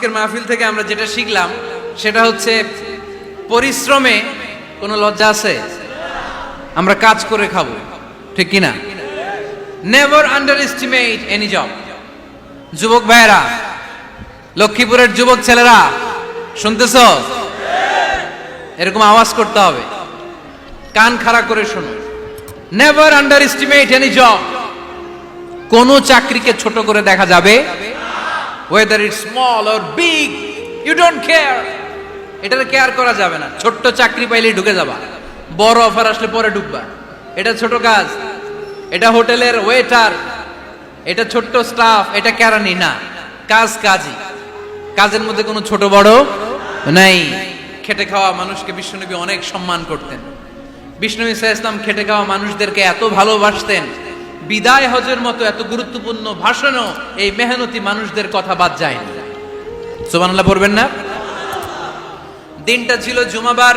আজকের মাহফিল থেকে আমরা যেটা শিখলাম সেটা হচ্ছে পরিশ্রমে কোনো লজ্জা আছে? আমরা কাজ করে খাবো, ঠিক কিনা? Never under estimate any job. যুবক ভাইয়েরা, লক্ষ্মীপুরের যুবক ছেলেরা শুনতেছ? এরকম আওয়াজ করতে হবে, কান খাড়া করে শোনো। Never under estimate any job. কোন চাকরিকে ছোট করে দেখা যাবে, whether it's small or big, you don't care. এটার কেয়ার করা যাবে না। ছোট্ট চাকরি পাইলেই ঢুকে যাবা, বড় অফার আসলে পরে ঢুকবা। এটা ছোট কাজ, এটা হোটেলের ওয়েটার, এটা ছোট্ট স্টাফ, এটা কেরানি না। কাজ কাজই, কাজের মধ্যে কোনো ছোট বড় নাই। খেটে খাওয়া মানুষকে বিশ্বনবী অনেক সম্মান করতেন। বিশ্বনবী সাল্লাল্লাহু আলাইহি ওয়াসাল্লাম খেটে খাওয়া মানুষদেরকে এত ভালোবাসতেন, বিদায় হজের মতো এত গুরুত্বপূর্ণ ভাষণও এই মেহনতি মানুষদের কথা বাদ যায়নি। সুবহানাল্লাহ পড়বেন না? দিনটা ছিল জুমাবার।